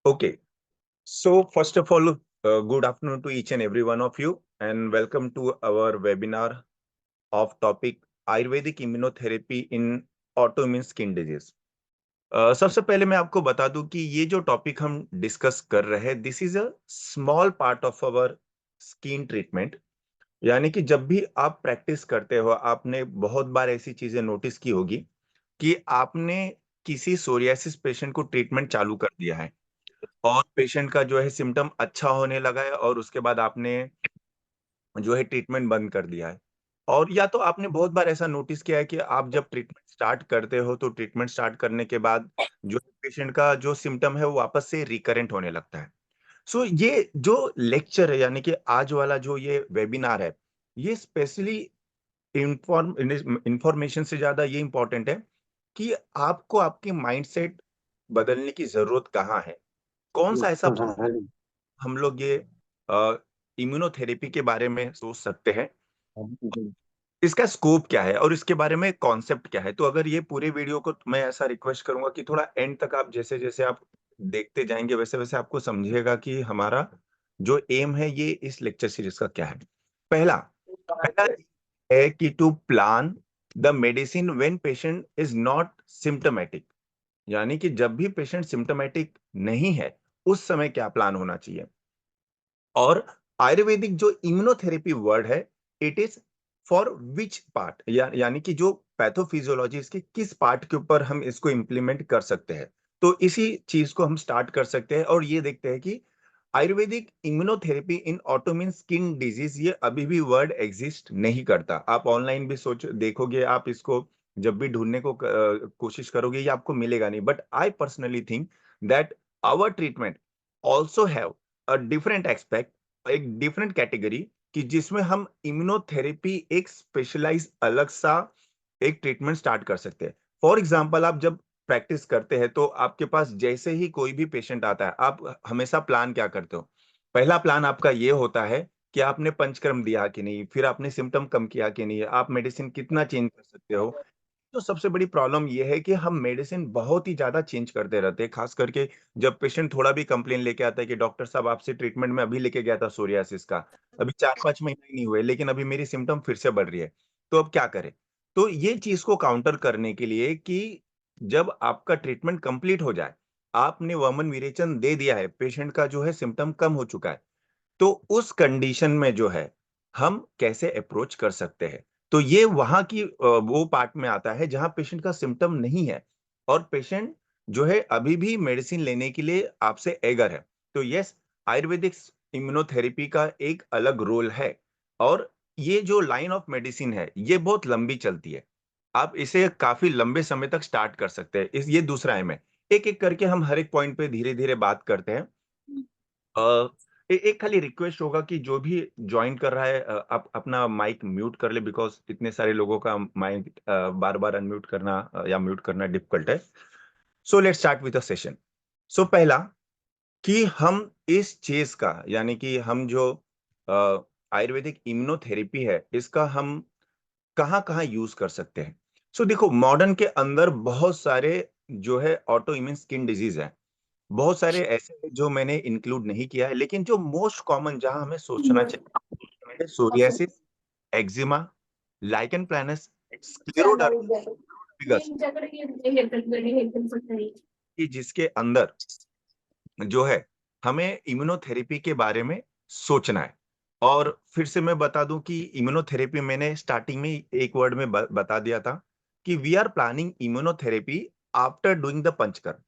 Okay, so first of all, good afternoon to each and every one of you, and welcome to our webinar of topic Ayurvedic immunotherapy in autoimmune skin disease. सबसे पहले मैं आपको बता दूं कि ये जो टॉपिक हम डिस्कस कर रहे हैं, this is a small part of our skin treatment. यानी कि जब भी आप प्रैक्टिस करते हो, आपने बहुत बार ऐसी चीजें नोटिस की होगी कि आपने किसी सोरियासिस पेशेंट को ट्रीटमेंट चालू कर दिया है और पेशेंट का जो है सिम्टम अच्छा होने लगा है और उसके बाद आपने जो है ट्रीटमेंट बंद कर दिया है। और या तो आपने बहुत बार ऐसा नोटिस किया है कि आप जब ट्रीटमेंट स्टार्ट करते हो तो ट्रीटमेंट स्टार्ट करने के बाद जो पेशेंट का जो सिम्टम है वो वापस से रिकरेंट होने लगता है। सो ये जो लेक्चर है, यानी कि आज वाला जो ये वेबिनार है, ये स्पेशली इंफॉर्मेशन से ज्यादा ये इंपॉर्टेंट है कि आपको आपकी माइंडसेट बदलने की जरूरत कहाँ है। कौन सा ऐसा हम लोग ये इम्यूनोथेरेपी के बारे में सोच सकते हैं, इसका स्कोप क्या है और इसके बारे में कॉन्सेप्ट क्या है। तो अगर ये पूरे वीडियो को मैं ऐसा रिक्वेस्ट करूंगा कि थोड़ा एंड तक आप जैसे जैसे आप देखते जाएंगे वैसे वैसे आपको समझिएगा कि हमारा जो एम है ये इस लेक्चर सीरीज का क्या है। पहला पहला है कि to plan the medicine when patient is not symptomatic. यानी कि जब भी पेशेंट सिम्टोमेटिक नहीं है उस समय क्या प्लान होना चाहिए। और आयुर्वेदिक जो इम्यूनोथेरेपी वर्ड है, it is for which part, यानी कि जो पैथोफिजियोलॉजी इसके किस पार्ट के ऊपर हम इसको इम्प्लीमेंट कर सकते हैं। तो इसी चीज को हम स्टार्ट कर सकते हैं और ये देखते हैं कि आयुर्वेदिक इम्यूनोथेरेपी इन ऑटोमिन स्किन डिजीज, ये अभी भी वर्ड एग्जिस्ट नहीं करता। आप ऑनलाइन भी सोच देखोगे, आप इसको जब भी ढूंढने को कोशिश करोगे ये आपको मिलेगा नहीं। But I personally think that our treatment also have a different expect, एक डिफरेंट कैटेगरी, कि जिसमें हम इम्यूनोथेरेपी एक स्पेशलाइज अलग सा एक ट्रीटमेंट स्टार्ट कर सकते हैं। फॉर एग्जांपल, आप जब प्रैक्टिस करते हैं तो आपके पास जैसे ही कोई भी पेशेंट आता है, आप हमेशा प्लान क्या करते हो। पहला प्लान आपका ये होता है कि आपने पंचकर्म दिया कि नहीं, फिर आपने सिम्टम कम किया कि नहीं, आप मेडिसिन कितना चेंज कर सकते हो। तो सबसे बड़ी प्रॉब्लम ये है कि हम मेडिसिन बहुत ही ज्यादा चेंज करते रहते हैं, खास करके जब पेशेंट थोड़ा भी कंप्लेन लेके आता है कि डॉक्टर साहब आपसे ट्रीटमेंट में अभी लेके गया था सोरियासिस का, अभी 4-5 महीने ही नहीं हुए लेकिन अभी मेरी सिम्टम फिर से बढ़ रही है, तो अब क्या करें। तो ये चीज को काउंटर करने के लिए कि जब आपका ट्रीटमेंट कंप्लीट हो जाए, आपने वमन विरेचन दे दिया है, पेशेंट का जो है सिम्टम कम हो चुका है, तो उस कंडीशन में जो है हम कैसे अप्रोच कर सकते हैं। तो ये वहां की वो पार्ट में आता है जहां पेशेंट का सिम्टम नहीं है और पेशेंट जो है अभी भी मेडिसिन लेने के लिए आपसे एगर है। तो यस, आयुर्वेदिक इम्यूनोथेरेपी का एक अलग रोल है और ये जो लाइन ऑफ मेडिसिन है ये बहुत लंबी चलती है। आप इसे काफी लंबे समय तक स्टार्ट कर सकते हैं। इस ये दूसरा एम है। एक एक करके हम हर एक पॉइंट पे धीरे धीरे बात करते हैं। अ, एक खाली रिक्वेस्ट होगा कि जो भी ज्वाइन कर रहा है, आप अपना माइक म्यूट कर ले, बिकॉज इतने सारे लोगों का माइक बार बार अनम्यूट करना या म्यूट करना डिफिकल्ट है। So let's start with the session. So पहला कि हम इस चीज का, यानी कि हम जो आयुर्वेदिक इम्यूनोथेरेपी है इसका हम कहाँ कहाँ यूज कर सकते हैं। सो देखो, मॉडर्न के अंदर बहुत सारे जो है ऑटो इम्यून स्किन डिजीज है। बहुत सारे ऐसे हैं जो मैंने इंक्लूड नहीं किया है, लेकिन जो मोस्ट कॉमन जहां हमें सोचना चाहिए, psoriasis, eczema, lichen planus, scleroderma, pemphigus, कि जिसके अंदर जो है हमें इम्यूनोथेरेपी के बारे में सोचना है। और फिर से मैं बता दूं कि इम्यूनोथेरेपी मैंने स्टार्टिंग में एक वर्ड में बता दिया था कि we are planning immunotherapy after doing the panchakarma.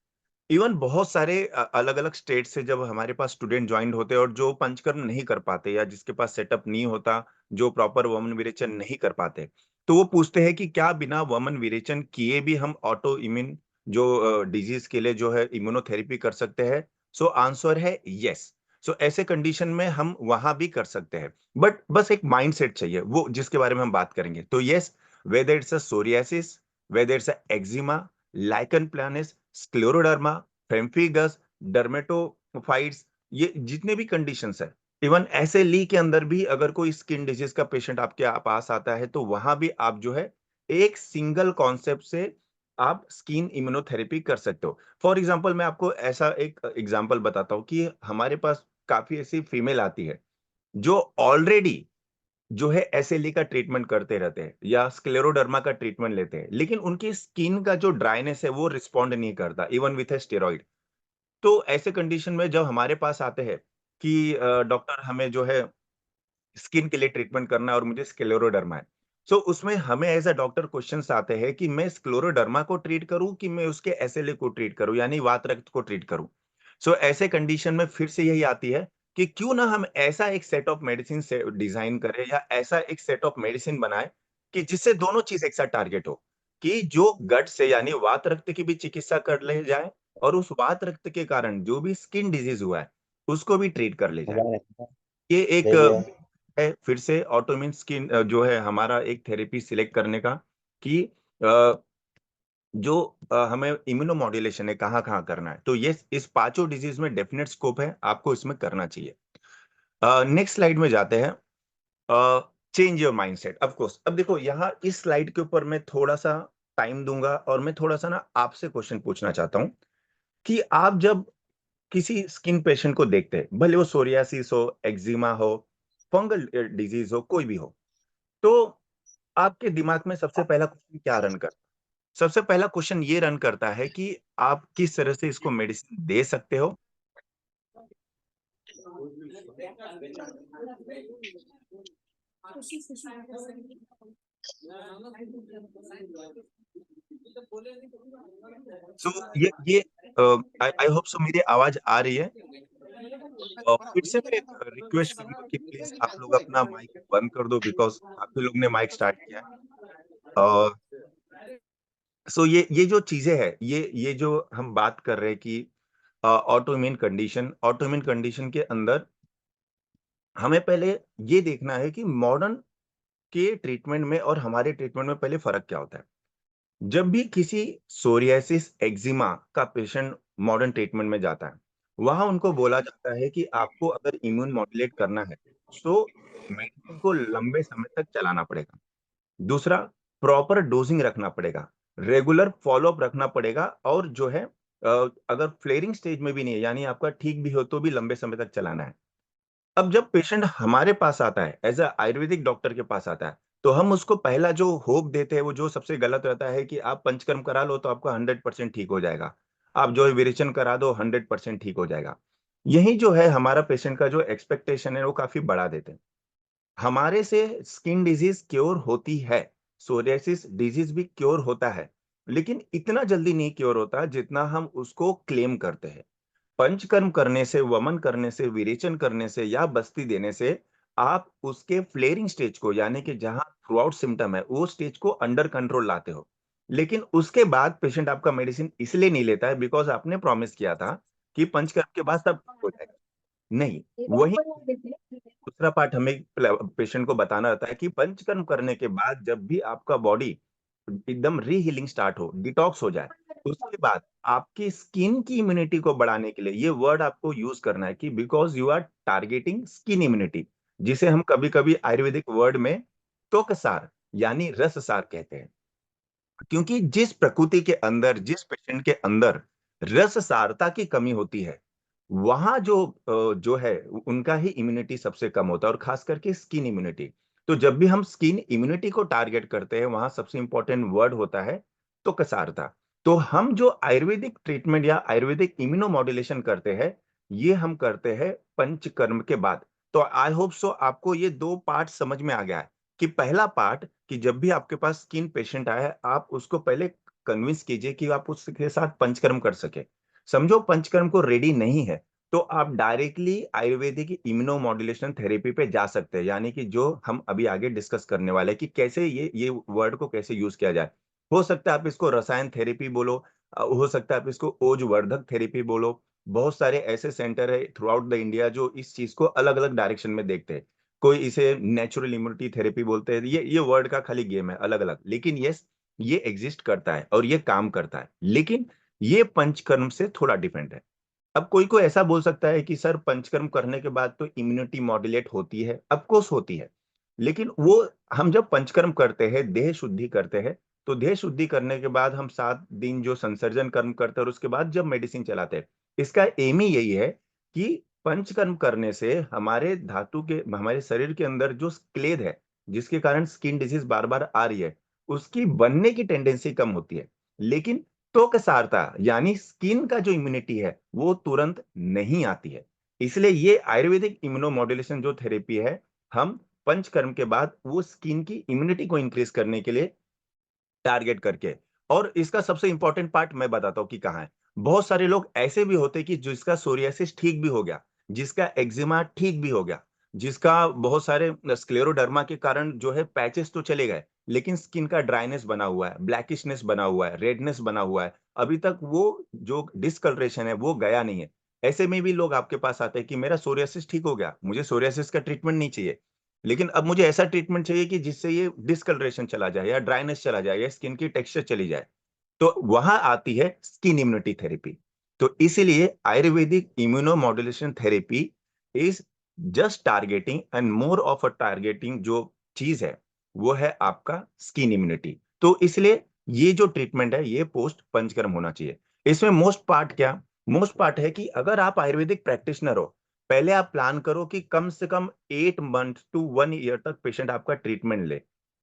Even बहुत सारे अलग अलग स्टेट से जब हमारे पास स्टूडेंट ज्वाइन होते हैं और जो पंचकर्म नहीं कर पाते या जिसके पास सेटअप नहीं होता, जो प्रॉपर वमन विरेचन नहीं कर पाते, तो वो पूछते हैं कि क्या बिना वमन विरेचन किए भी हम ऑटो इम्यून जो डिजीज के लिए जो है इम्यूनोथेरेपी कर सकते हैं। सो आंसर है यस। सो ऐसे कंडीशन में हम वहां भी कर सकते हैं, बट बस एक माइंडसेट चाहिए वो जिसके बारे में हम बात करेंगे। तो yes, whether it's a psoriasis, whether it's a eczema, lichen planus, scleroderma, pemphigus, dermatophytes, ये जितने भी कंडीशंस है, इवन ऐसे ली के अंदर भी अगर कोई स्किन डिजीज का पेशेंट आपके पास आता है तो वहां भी आप जो है एक सिंगल कॉन्सेप्ट से आप स्किन इम्यूनोथेरेपी कर सकते हो। फॉर एग्ज़ाम्पल मैं आपको ऐसा एक एग्ज़ाम्पल बताता हूँ कि हमारे पास काफ़ी ऐसी फीमेल आती है, जो ऑलरेडी जो है एसएलई का ट्रीटमेंट करते रहते हैं या स्क्लेरोडर्मा का ट्रीटमेंट लेते हैं, लेकिन उनकी स्किन का जो ड्राइनेस है वो रिस्पॉन्ड नहीं करता इवन विथ अ स्टेरॉइड। तो ऐसे कंडीशन में जब हमारे पास आते हैं कि डॉक्टर हमें जो है स्किन के लिए ट्रीटमेंट करना है और मुझे स्क्लेरोडर्मा है। सो उसमें हमें एज़ अ डॉक्टर क्वेश्चन्स आते हैं कि मैं स्क्लेरोडर्मा को ट्रीट करूँ कि मैं उसके एसएलई को ट्रीट करूँ यानी वात रक्त को ट्रीट करूँ। सो ऐसे कंडीशन में फिर से यही आती है कि क्यों ना हम ऐसा एक सेट ऑफ मेडिसिन से डिज़ाइन करें या ऐसा एक सेट ऑफ मेडिसिन बनाएँ कि जिससे दोनों चीज़ एक साथ टारगेट हो, कि जो गट से यानी वात रक्त की भी चिकित्सा कर ले जाए और उस वात रक्त के कारण जो भी स्किन डिज़ीज़ हुआ है, उसको भी ट्रीट कर ले जाए। ये एक है फिर से ऑटोइम्यून स्किन जो है हमारा एक थेरेपी सिलेक्ट करने का कि अ, जो हमें इम्यूनोमॉड्यूलेशन है कहाँ-कहाँ करना है। तो ये इस पाँचों डिज़ीज़ में डेफ़िनेट स्कोप है, आपको इसमें करना चाहिए। नेक्स्ट स्लाइड में जाते हैं। Change your mindset of course. अब देखो यहाँ इस स्लाइड के ऊपर मैं थोड़ा-सा टाइम दूँगा और मैं थोड़ा-सा ना आपसे क्वेश्चन पूछना चाहता हूँ कि आप जब किसी स्किन पेशेंट को देखते हैं, भले वो सोरियासिस हो, एक्जिमा हो, फंगल डिज़ीज़ हो, कोई भी हो। तो आपके दिमाग में सबसे पहला क्वेश्चन क्या रन करता है? सबसे पहला क्वेश्चन ये रन करता है कि आप किस तरह से इसको मेडिसिन दे सकते हो? सो ये आई आई होप सो मेरी आवाज़ आ रही है? फिर से मैं रिक्वेस्ट करूँगा कि प्लीज़ आप लोग अपना माइक बंद कर दो बिकॉज़ काफ़ी लोग ने माइक स्टार्ट किया है। अ, सो ये जो चीज़ें हैं, ये जो हम बात कर रहे हैं कि ऑटोइम्यून कंडीशन के अंदर हमें पहले ये देखना है कि मॉडर्न के ट्रीटमेंट में और हमारे ट्रीटमेंट में पहले फ़र्क क्या होता है? जब भी किसी सोरियासिस, एक्जिमा का पेशेंट मॉडर्न ट्रीटमेंट में जाता है, वहाँ उनको बोला जाता है कि आपको अगर इम्यून मॉड्यूलेट करना है, तो मेडिसिन को लंबे समय तक चलाना पड़ेगा। दूसरा, प्रॉपर डोज़िंग रखना पड़ेगा, रेगुलर फ़ॉलो-अप रखना पड़ेगा और जो है अगर फ्लेयरिंग स्टेज में भी नहीं है, यानी आपका ठीक भी हो, तो भी लंबे समय तक चलाना है। अब जब पेशेंट हमारे पास आता है, एज़ अ आयुर्वेदिक डॉक्टर के पास आता है, तो हम उसको पहला जो होप देते हैं, वो जो सबसे गलत रहता है कि आप पंचकर्म करा लो, तो आपका 100% ठीक हो जाएगा। आप जो है विरेचन करा दो, 100% ठीक हो जाएगा। यही जो है हमारा पेशेंट का जो एक्सपेक्टेशन है, वो काफ़ी बढ़ा देते हैं। हमारे से स्किन डिजीज़ क्योर होती है, सोरियासिस डिजीज़ भी क्योर होता है, लेकिन इतना जल्दी नहीं क्योर होता, जितना हम उसको क्लेम करते हैं। पंचकर्म करने से, वमन करने से, विरेचन करने से या बस्ती देने से आप उसके फ्लेयरिंग स्टेज को यानी कि जहाँ थ्रू आउट सिम्पटम है, वो स्टेज को अंडर कंट्रोल लाते हो। लेकिन उसके बाद पेशेंट आपका मेडिसिन इसलिए नहीं लेता है बिकॉज़ आपने प्रॉमिस किया था कि पंचकर्म के बाद सब ठीक हो जाएगा। नहीं, वही दूसरा पार्ट हमें पेशेंट को बताना रहता है कि पंचकर्म करने के बाद जब भी आपका बॉडी एकदम रीहीलिंग स्टार्ट हो, डिटॉक्स हो जाए, उसके बाद आपकी स्किन की इम्यूनिटी को बढ़ाने के लिए ये वर्ड आपको यूज़ करना है कि because you are targeting skin immunity, जिसे हम कभी-कभी आयुर्वेदिक वर्ड में त्वकसार यानी रससार कहते हैं। क्योंकि जिस प्रकृति के अंदर, जिस पेशेंट के अंदर रससारता की कमी होती है, वहाँ जो है उनका ही इम्यूनिटी सबसे कम होता है और खास करके स्किन इम्यूनिटी। तो जब भी हम स्किन इम्यूनिटी को टारगेट करते हैं, वहाँ सबसे इम्पोर्टेंट वर्ड होता है त्वकसारता। तो हम जो आयुर्वेदिक ट्रीटमेंट या आयुर्वेदिक इम्यूनोमॉड्यूलेशन करते हैं, ये हम करते हैं पंचकर्म के बाद। तो आई होप सो आपको ये 2 पार्ट समझ में आ गया है। कि पहला पार्ट कि जब भी आपके पास स्किन पेशेंट आए, आप उसको पहले कन्विंस कीजिए कि आप उसके साथ पंचकर्म कर सकें। समझो पंचकर्म को रेडी नहीं है, तो आप डायरेक्टली आयुर्वेदिक इम्यूनोमॉड्यूलेशन थेरेपी पे जा सकते हैं, यानी कि जो हम अभी आगे डिस्कस करने वाले हैं कि कैसे ये वर्ड को कैसे यूज़ किया जाए। हो सकता है आप इसको रसायन थेरेपी बोलो हो सकता है आप इसको ओजवर्धक थेरेपी बोलो। बहुत सारे ऐसे सेंटर है थ्रू आउट द इंडिया जो इस चीज़ को अलग-अलग डायरेक्शन में देखते हैं। कोई इसे नेचुरल इम्यूनिटी थेरेपी बोलते हैं। ये वर्ड का खाली गेम है अलग-अलग। लेकिन येस, ये एक्सिस्ट करता है और ये काम करता है। लेकिन ये पंचकर्म से थोड़ा डिफरेंट है। अब कोई ऐसा बोल सकता है कि सर पंचकर्म करने के बाद तो इम्यूनिटी मॉड्यूलेट होती है। ऑफ कोर्स होती है। लेकिन वो हम जब पंचकर्म करते हैं, देह शुद्धि करते हैं, तो देह शुद्धि करने के बाद हम 7 दिन जो संसर्जन कर्म करते हैं और उसके बाद जब मेडिसिन चलाते हैं, इसका एम ही यही है कि पंचकर्म करने से हमारे धातु के हमारे शरीर के अंदर जो क्लेद है, जिसके कारण स्किन डिजीज बार-बार आ रही है, उसकी बनने की टेंडेंसी कम होती है। लेकिन त्वक सारता यानी स्किन का जो इम्यूनिटी है, वो तुरंत नहीं आती है। इसलिए ये आयुर्वेदिक इम्यूनोमॉड्यूलेशन जो थेरेपी है, हम पंचकर्म के बाद वो स्किन की इम्यूनिटी को इंक्रीज करने के लिए टारगेट करके। और इसका सबसे इंपॉर्टेंट पार्ट मैं बताता हूँ कि कहाँ है। बहुत सारे लोग ऐसे भी होते हैं कि जिसका सोरियासिस ठीक भी हो गया, जिसका एक्जिमा ठीक भी हो गया, जिसका बहुत सारे स्क्लेरोडर्मा के कारण जो है पैचेस तो चले गए, लेकिन स्किन का ड्राइनेस बना हुआ है, ब्लैकिशनेस बना हुआ है, रेडनेस बना हुआ है। अभी तक वो जो डिस्कलरेशन है वो गया नहीं है। ऐसे में भी लोग आपके पास आते हैं कि मेरा सोरियासिस ठीक हो गया, मुझे सोरियासिस का ट्रीटमेंट नहीं चाहिए। लेकिन अब मुझे ऐसा ट्रीटमेंट चाहिए कि जिससे ये डिस्कलरेशन चला जाए या ड्राइनेस चला जाए या स्किन की टेक्सचर चली जाए। तो वहां आती है स्किन इम्यूनिटी थेरेपी। तो इसीलिए Ayurvedic immunomodulation therapy is just targeting and more of a targeting जो चीज है वो है आपका स्किन इम्यूनिटी। तो इसलिए ये जो ट्रीटमेंट है ये पोस्ट पंचकर्म होना चाहिए। इसमें मोस्ट पार्ट क्या, मोस्ट पार्ट है कि अगर आप आयुर्वेदिक प्रैक्टिशनर हो, पहले आप प्लान करो कि कम से कम 8 मंथ टू 1 ईयर तक पेशेंट आपका ट्रीटमेंट ले,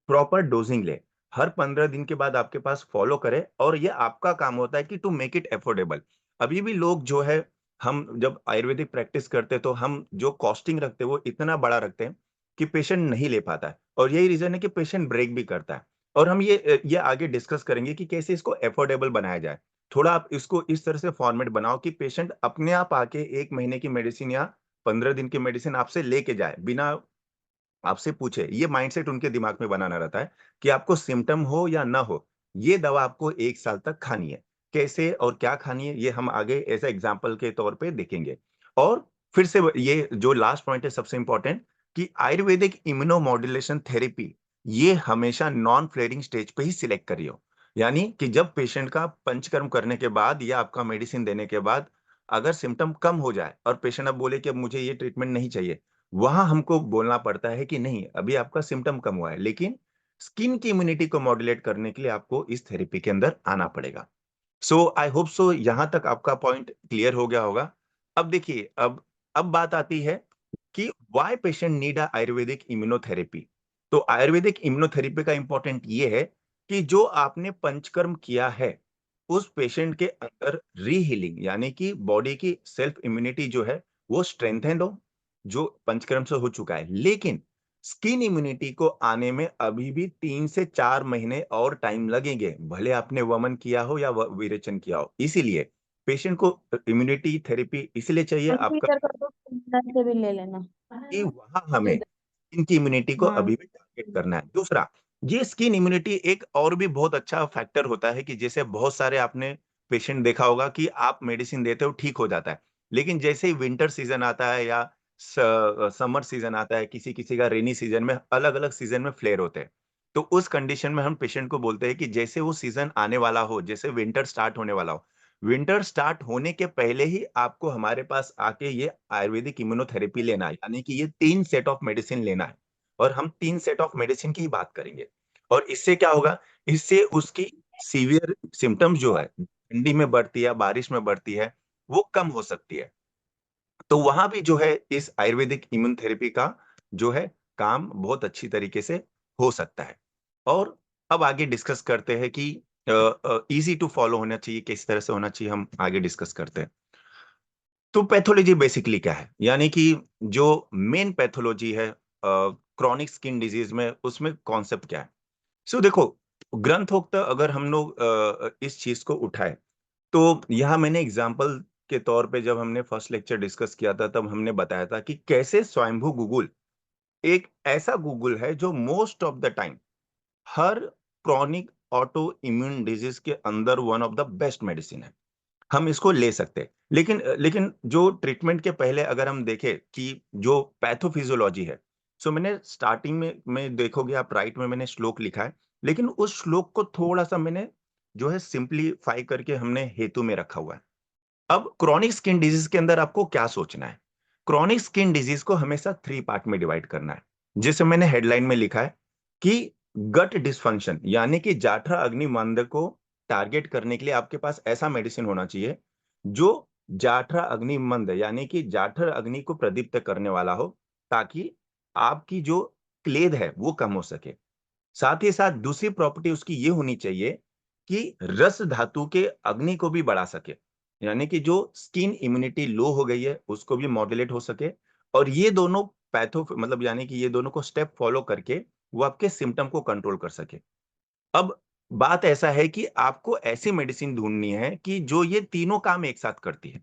प्रॉपर डोजिंग ले, हर 15 दिन के बाद आपके पास फॉलो करे, और ये आपका काम होता है कि टू मेक इट अफोर्डेबल। अभी भी लोग जो है, हम जब आयुर्वेदिक प्रैक्टिस करते तो हम जो कॉस्टिंग रखते हैं वो इतना बड़ा रखते हैं कि पेशेंट नहीं ले पाता है, और यही रीजन है कि पेशेंट ब्रेक भी करता है। और हम ये आगे डिस्कस करेंगे कि कैसे इसको अफोर्डेबल बनाया जाए। थोड़ा आप इसको इस तरह से फॉर्मेट बनाओ कि पेशेंट अपने आप आके 1 महीने की मेडिसिन या 15 दिन की मेडिसिन आपसे लेके जाए, बिना आपसे पूछे। ये माइंडसेट उनके दिमाग में बनाना रहता है कि आपको सिम्पटम हो या ना हो, ये दवा आपको 1 साल तक खानी है। कैसे और क्या खानी है, ये हम आगे एज़ अ एग्जांपल के तौर पे देखेंगे। और फिर से ये जो लास्ट पॉइंट है सबसे इंपॉर्टेंट, कि आयुर्वेदिक इम्यूनोमॉड्यूलेशन थेरेपी, ये हमेशा नॉन फ्लेयरिंग स्टेज पे ही सिलेक्ट करियो। यानी कि जब पेशेंट का पंचकर्म करने के बाद या आपका मेडिसिन देने के बाद अगर सिम्पटम कम हो जाए और पेशेंट अब बोले कि अब मुझे ये ट्रीटमेंट नहीं चाहिए, वहाँ हमको बोलना पड़ता है कि नहीं, अभी आपका सिम्पटम कम हुआ है, लेकिन स्किन की इम्यूनिटी को मॉड्यूलेट करने के लिए आपको इस थेरेपी के अंदर आना पड़ेगा। सो आई होप सो यहाँ तक आपका पॉइंट क्लियर हो गया होगा। अब देखिए, अब बात आती है कि why patient need a Ayurvedic immunotherapy. तो आयुर्वेदिक इम्यूनोथेरेपी का इंपॉर्टेंट ये है कि जो आपने पंचकर्म किया है, उस पेशेंट के अंदर रीहीलिंग यानी कि बॉडी की सेल्फ इम्यूनिटी जो है वो स्ट्रेंथेन हो, जो पंचकर्म से हो चुका है। लेकिन स्किन इम्यूनिटी को आने में अभी भी 3 से 4 महीने और टाइम लगेंगे, भले आपने वमन किया हो या विरेचन किया हो। इसीलिए पेशेंट को इम्यूनिटी थेरेपी इसलिए चाहिए आपका, कंसीडर कर दो, से भी ले लेना। कि वहां हमें स्किन की इम्यूनिटी को हाँ। अभी भी टारगेट करना है। दूसरा, ये स्किन इम्यूनिटी एक और भी बहुत अच्छा फैक्टर होता है कि जैसे बहुत सारे आपने पेशेंट देखा होगा कि आप मेडिसिन देते हो ठीक हो जाता है, लेकिन जैसे ही विंटर सीजन आता है या समर सीजन आता है, किसी किसी का रेनी सीजन में, अलग अलग सीजन में फ्लेयर होते हैं। तो उस कंडीशन में हम पेशेंट को बोलते हैं कि जैसे वो सीजन आने वाला हो, जैसे विंटर स्टार्ट होने वाला हो, विंटर स्टार्ट होने के पहले ही आपको हमारे पास आके ये आयुर्वेदिक इम्यूनोथेरेपी लेना है, यानी कि ये 3 सेट ऑफ मेडिसिन लेना है। और हम 3 सेट ऑफ मेडिसिन की ही बात करेंगे। और इससे क्या होगा, इससे उसकी सीवियर सिम्टम्स जो है, ठंडी में बढ़ती है, बारिश में बढ़ती है, वो कम हो सकती है। तो वहां भी जो है इस आयुर्वेदिक इम्यून थेरेपी का जो है काम बहुत अच्छी तरीके से हो सकता है। और अब आगे डिस्कस करते हैं कि इजी टू फॉलो होना चाहिए, किस तरह से होना चाहिए, हम आगे डिस्कस करते हैं। तो पैथोलॉजी बेसिकली क्या है, यानी कि जो मेन पैथोलॉजी है क्रॉनिक स्किन डिजीज में, उसमें कॉन्सेप्ट क्या है। सो देखो, ग्रंथोक्त अगर हम लोग इस चीज को उठाए, तो यहाँ मैंने एग्जाम्पल के तौर पे जब हमने फर्स्ट लेक्चर डिस्कस किया था तब हमने बताया था कि कैसे स्वयंभू गूगल एक ऐसा गूगल है जो most of the time her chronic auto immune disease के अंदर one of the best medicine है। हम इसको ले सकते हैं, लेकिन जो ट्रीटमेंट के पहले अगर हम देखें कि जो पैथोफिजियोलॉजी है, सो मैंने स्टार्टिंग में देखोगे आप, राइट में मैंने श्लोक लिखा है, लेकिन उस श्लोक को थोड़ा सा मैंने जो है सिंप्लीफाई करके हमने हेतु में रखा हुआ है। अब क्रॉनिक स्किन डिजीज के अंदर आपको क्या सोचना है, क्रॉनिक स्किन डिजीज को हमेशा 3 पार्ट में डिवाइड करना है। जैसे मैंने हेडलाइन में लिखा है कि गट डिसफंक्शन यानी कि जाठर अग्निमंद को टारगेट करने के लिए आपके पास ऐसा मेडिसिन होना चाहिए जो जाठर अग्निमंद यानी कि जाठर अग्नि को प्रदीप्त करने वाला हो, ताकि आपकी जो क्लेद है वो कम हो सके। साथ ही साथ दूसरी प्रॉपर्टी उसकी ये होनी चाहिए कि रस धातु के अग्नि को भी बढ़ा सके, यानी कि जो स्किन इम्यूनिटी लो हो गई है उसको भी मॉड्यूलेट हो सके। और ये दोनों पैथो मतलब यानी कि ये दोनों को स्टेप फॉलो करके वो आपके सिम्टम को कंट्रोल कर सके। अब बात ऐसा है कि आपको ऐसी मेडिसिन ढूंढनी है कि जो ये तीनों काम एक साथ करती है,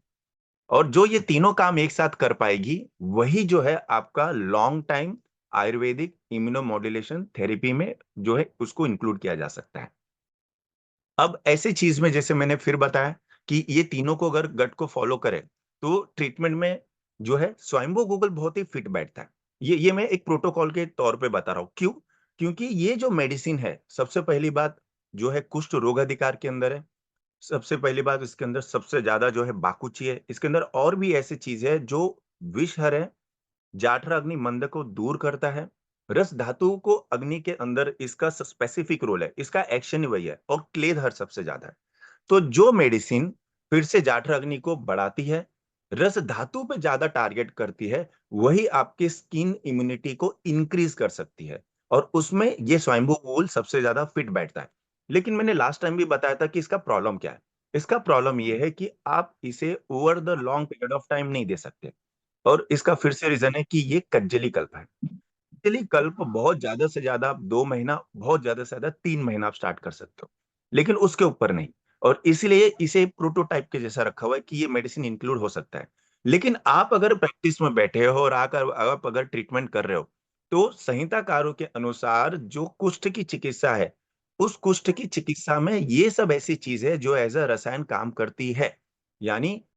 और जो ये तीनों काम एक साथ कर पाएगी वही जो है आपका long time Ayurvedic immunomodulation therapy में जो है उसको इंक्लूड किया जा सकता है। अब ऐसे चीज में जैसे मैंने फिर बताया कि ये तीनों को अगर गट को फॉलो करे तो ट्रीटमेंट में जो है स्वयंभू गूगल बहुत ही फिट बैठता है। ये मैं एक प्रोटोकॉल के तौर पे बता रहा हूँ। क्यों? क्योंकि ये जो मेडिसिन है, सबसे पहली बात जो है कुष्ठ रोग अधिकार के अंदर है। सबसे पहली बात इसके अंदर सबसे ज्यादा जो है बाकुची है। इसके अंदर और भी ऐसी चीज है जो विषहर है, जाठर अग्नि मंद को दूर करता है। रस धातु को अग्नि के अंदर इसका स्पेसिफिक रोल है, इसका एक्शन ही वही है, और क्लेद हर सबसे ज्यादा है। तो जो मेडिसिन फिर से जाठर अग्नि को बढ़ाती है, रस धातु पे ज्यादा टारगेट करती है, वही आपकी स्किन इम्यूनिटी को इंक्रीज कर सकती है। और उसमें ये स्वयंभू घोल सबसे ज्यादा फिट बैठता है। लेकिन मैंने लास्ट टाइम भी बताया था कि इसका प्रॉब्लम क्या है। इसका प्रॉब्लम ये है कि आप इसे over the long period of time नहीं दे सकते। और इसका फिर से रीजन है कि ये कज्जली कल्प है। कज्जली कल्प बहुत ज्यादा से ज्यादा आप 2 महीना, बहुत ज्यादा से ज्यादा 3 महीना आप स्टार्ट कर सकते हो, लेकिन उसके ऊपर नहीं। और इसीलिए इसे प्रोटोटाइप के जैसा रखा हुआ है कि ये मेडिसिन इंक्लूड हो सकता है। लेकिन आप अगर प्रैक्टिस में बैठे हो और आकर आप अगर ट्रीटमेंट कर रहे हो, तो संहिताकारों के अनुसार जो कुष्ठ की चिकित्सा है, उस कुष्ठ की चिकित्सा में ये सब ऐसी चीज है जो एज अ रसायन काम करती है। यानी